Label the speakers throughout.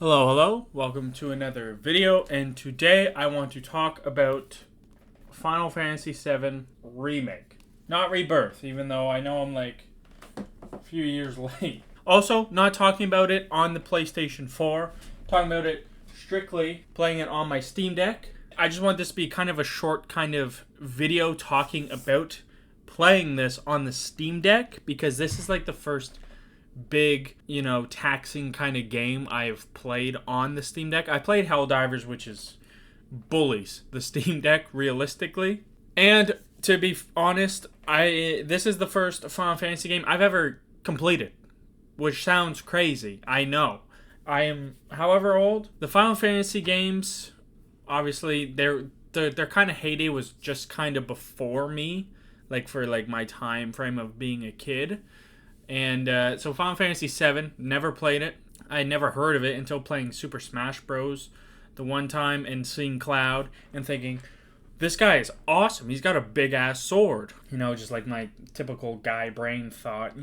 Speaker 1: Hello, hello. Welcome to another video, and today I want to talk about Final Fantasy VII Remake. Not Rebirth, even though I know I'm like a few years late. Also, not talking about it on the PlayStation 4. Talking about it strictly playing it on my Steam Deck. I just want this to be kind of a short kind of video talking about playing this on the Steam Deck, because this is like the first big, taxing kind of game I've played on the Steam Deck. I played Helldivers, which is bullies the Steam Deck realistically. And to be honest, this is the first Final Fantasy game I've ever completed, which sounds crazy. I know. I am, however old, the Final Fantasy games, obviously, their kind of heyday was just kind of before me, like for like my time frame of being a kid. And so Final Fantasy VII, never played it. I had never heard of it until playing Super Smash Bros. The one time and seeing Cloud and thinking, this guy is awesome. He's got a big-ass sword. Just like my typical guy brain thought,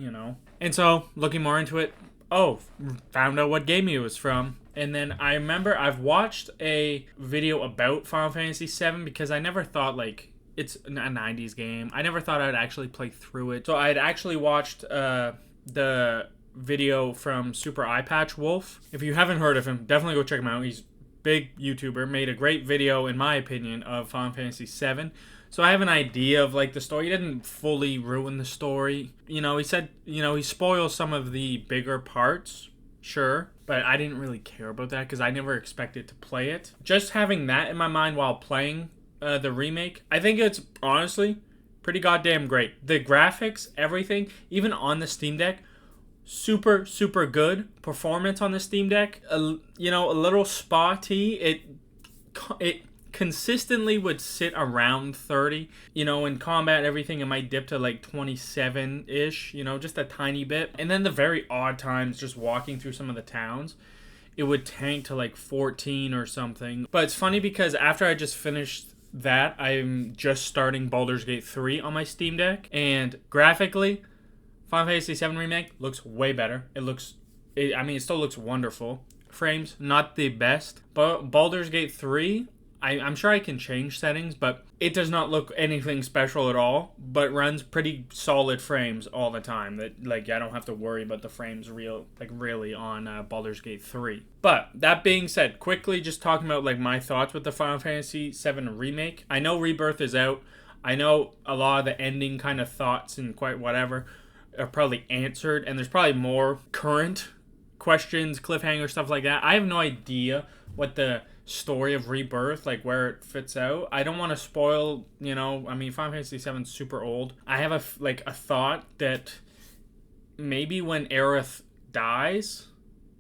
Speaker 1: And so, looking more into it, found out what game he was from. And then I remember I've watched a video about Final Fantasy VII because I never thought, it's a 90s game. I never thought I'd actually play through it. So I'd actually watched the video from Super Eye Patch Wolf. If you haven't heard of him, definitely go check him out. He's a big YouTuber. Made a great video, in my opinion, of Final Fantasy VII. So I have an idea of the story. He didn't fully ruin the story. He said, he spoils some of the bigger parts. Sure. But I didn't really care about that because I never expected to play it. Just having that in my mind while playing the remake, I think it's honestly pretty goddamn great. The graphics, everything, even on the Steam Deck, super good. Performance on the Steam Deck, a little spotty. It consistently would sit around 30. In combat, everything, it might dip to 27-ish. Just a tiny bit. And then the very odd times, just walking through some of the towns, it would tank to 14 or something. But it's funny because after I just finished that, I'm just starting Baldur's Gate 3 on my Steam Deck, and graphically, Final Fantasy VII Remake looks way better. It still looks wonderful. Frames, not the best, but Baldur's Gate 3, I'm sure I can change settings, but it does not look anything special at all, but runs pretty solid frames all the time. That I don't have to worry about the frames really on Baldur's Gate 3. But that being said, quickly just talking about my thoughts with the Final Fantasy VII Remake. I know Rebirth is out. I know a lot of the ending kind of thoughts and quite whatever are probably answered, and there's probably more current questions, cliffhanger, stuff like that. I have no idea what the story of Rebirth, where it fits out. I don't want to spoil, Final Fantasy VII's super old. I have a thought that maybe when Aerith dies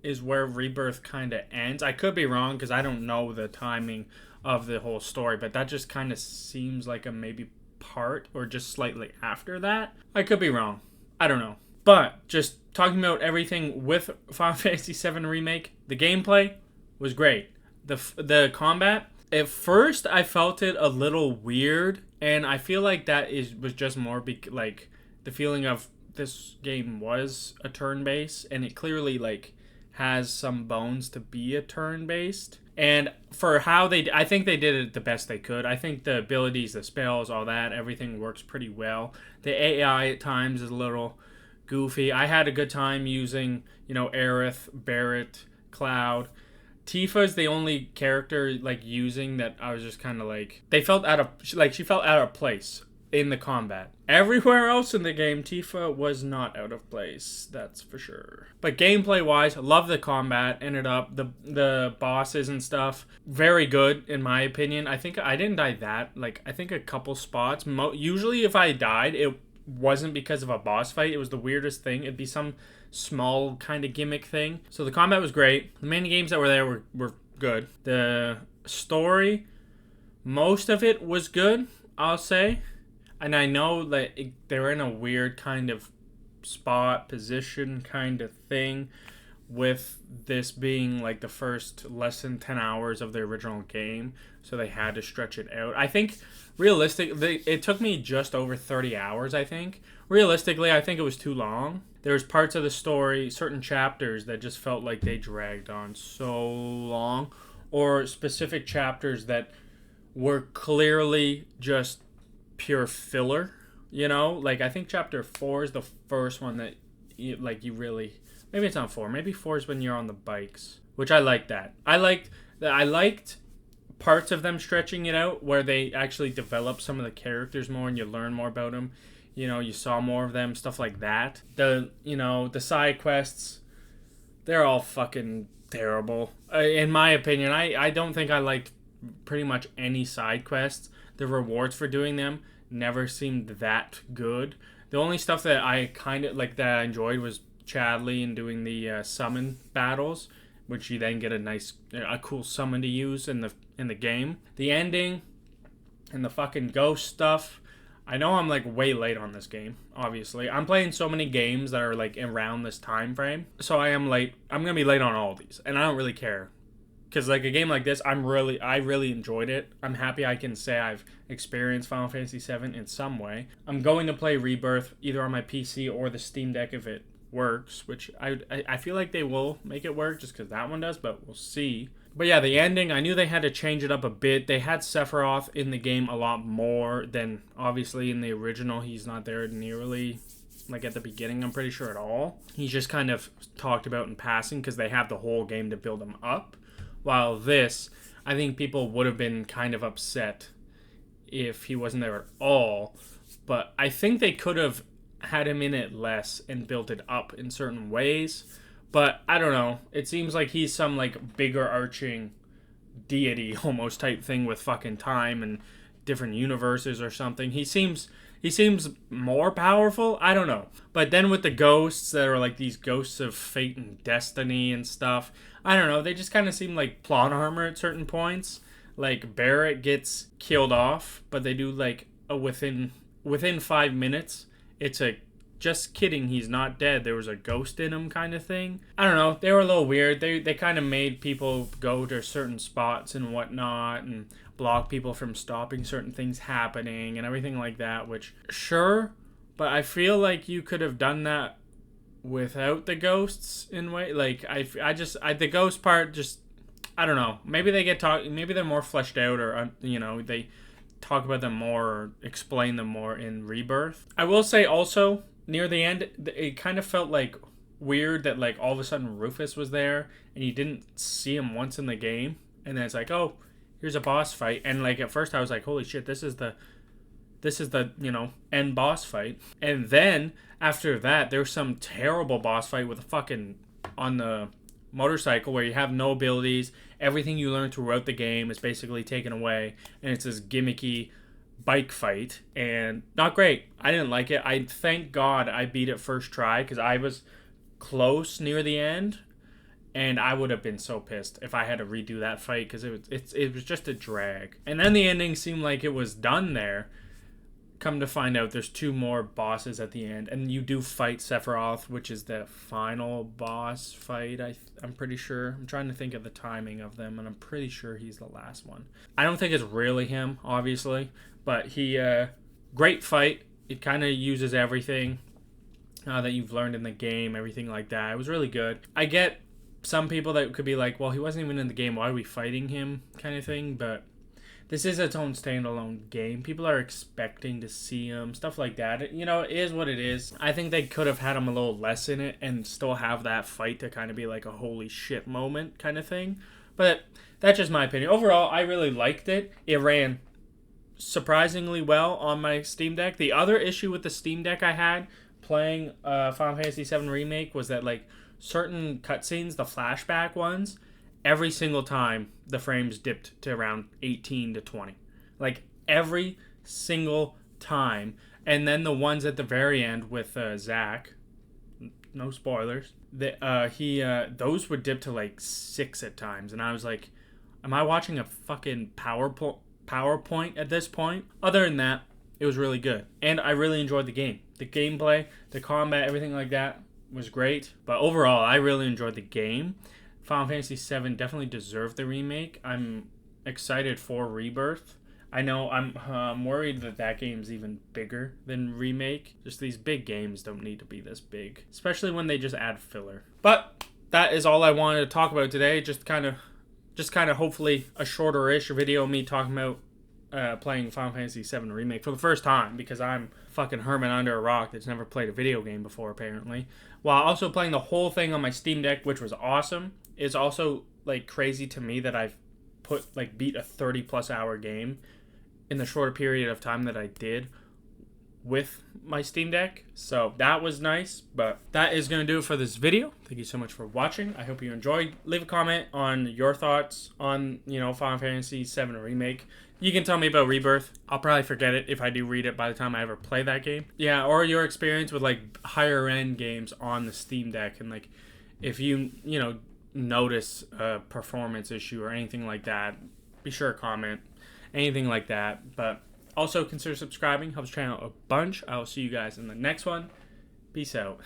Speaker 1: is where Rebirth kind of ends. I could be wrong because I don't know the timing of the whole story, but that just kind of seems like a maybe part or just slightly after that. I could be wrong. I don't know. But just talking about everything with Final Fantasy VII Remake, the gameplay was great. The combat, at first I felt it a little weird, and I feel like that was just more the feeling of this game was a turn-based, and it clearly has some bones to be a turn-based. And for how I think they did it the best they could. I think the abilities, the spells, all that, everything works pretty well. The AI at times is a little goofy. I had a good time using, Aerith, Barret, Cloud. Tifa's the only character using that I was just kind of they felt she felt out of place in the combat. Everywhere else in the game, Tifa was not out of place, that's for sure. But gameplay wise, love the combat. Ended up the bosses and stuff, very good in my opinion. I think I didn't die that I think a couple spots. Usually if I died, it wasn't because of a boss fight. It was the weirdest thing. It'd be some small kind of gimmick thing. So the combat was great. The mini games that were there were good. The story, most of it was good, I'll say. And I know that they're in a weird kind of spot, position kind of thing, with this being the first less than 10 hours of the original game, so they had to stretch it out. I think realistically, it took me just over 30 hours, I think. Realistically, I think it was too long. there's parts of the story, certain chapters that just felt like they dragged on so long, or specific chapters that were clearly just pure filler. You know, like I think chapter 4 is the first one that you really, maybe it's not 4. Maybe 4 is when you're on the bikes, which I like that. I liked parts of them stretching it out where they actually develop some of the characters more and you learn more about them. You know, you saw more of them, stuff like that. The side quests, they're all fucking terrible. In my opinion, I don't think I liked pretty much any side quests. The rewards for doing them never seemed that good. The only stuff that I kind of like that I enjoyed was Chadley and doing the summon battles, which you then get a cool summon to use in the game. The ending and the fucking ghost stuff. I know I'm like way late on this game, obviously. I'm playing so many games that are like around this time frame. So I am late. I'm going to be late on all of these. And I don't really care. Because like a game like this, I really enjoyed it. I'm happy I can say I've experienced Final Fantasy VII in some way. I'm going to play Rebirth either on my PC or the Steam Deck if it works, which I feel like they will make it work just because that one does, but we'll see. But yeah, the ending, I knew they had to change it up a bit. They had Sephiroth in the game a lot more than obviously in the original. He's not there nearly like at the beginning, I'm pretty sure, at all. He's just kind of talked about in passing because they have the whole game to build him up. While this, I think people would have been kind of upset if he wasn't there at all. But I think they could have had him in it less and built it up in certain ways. But I don't know. It seems like he's some like bigger arching deity almost type thing with fucking time and different universes or something. He seems more powerful. I don't know. But then with the ghosts that are like these ghosts of fate and destiny and stuff, I don't know. They just kind of seem like plot armor at certain points. Like Barrett gets killed off, but they do like within 5 minutes. It's a just kidding, he's not dead. There was a ghost in him kind of thing. I don't know. They were a little weird. They kind of made people go to certain spots and whatnot and block people from stopping certain things happening and everything like that, which, sure, but I feel like you could have done that without the ghosts in way. Like, the ghost part just, I don't know. Maybe maybe they're more fleshed out or, they talk about them more or explain them more in Rebirth. I will say also, near the end, it kind of felt like weird that like all of a sudden Rufus was there and you didn't see him once in the game, and then it's like, oh, here's a boss fight, and like at first I was like, holy shit, this is the end boss fight. And then after that there's some terrible boss fight with a fucking on the motorcycle where you have no abilities, everything you learn throughout the game is basically taken away, and it's this gimmicky bike fight, and not great. I didn't like it. I thank God I beat it first try because I was close near the end, and I would have been so pissed if I had to redo that fight because it was just a drag. And then the ending seemed like it was done there. Come to find out, there's 2 more bosses at the end, and you do fight Sephiroth, which is the final boss fight. I'm pretty sure. I'm trying to think of the timing of them, and I'm pretty sure he's the last one. I don't think it's really him, obviously, but he great fight. It kind of uses everything that you've learned in the game, everything like that. It was really good. I get some people that could be like, well, he wasn't even in the game, why are we fighting him, kind of thing, but this is its own standalone game. People are expecting to see him, stuff like that. It is what it is. I think they could have had him a little less in it and still have that fight to kind of be like a holy shit moment kind of thing. But that's just my opinion. Overall, I really liked it. It ran surprisingly well on my Steam Deck. The other issue with the Steam Deck I had playing Final Fantasy VII Remake was that like certain cutscenes, the flashback ones, every single time the frames dipped to around 18 to 20. Like every single time. And then the ones at the very end with Zack, no spoilers, those would dip to like 6 at times. And I was like, am I watching a fucking PowerPoint at this point? Other than that, it was really good. And I really enjoyed the game. The gameplay, the combat, everything like that was great. But overall, I really enjoyed the game. Final Fantasy VII definitely deserved the remake. I'm excited for Rebirth. I know I'm worried that that game's even bigger than Remake. Just these big games don't need to be this big, especially when they just add filler. But that is all I wanted to talk about today. Just kind of hopefully a shorter-ish video of me talking about playing Final Fantasy VII Remake for the first time, because I'm fucking hermit under a rock that's never played a video game before, apparently. While also playing the whole thing on my Steam Deck, which was awesome. It's also like crazy to me that I've beat a 30+ hour game in the shorter period of time that I did with my Steam Deck. So that was nice. But that is going to do it for this video. Thank you so much for watching. I hope you enjoyed. Leave a comment on your thoughts on, Final Fantasy VII Remake. You can tell me about Rebirth. I'll probably forget it if I do read it by the time I ever play that game. Yeah, or your experience with higher end games on the Steam Deck, and if you notice a performance issue or anything like that, be sure to comment. Anything like that. But also consider subscribing. Helps the channel a bunch. I will see you guys in the next one. Peace out.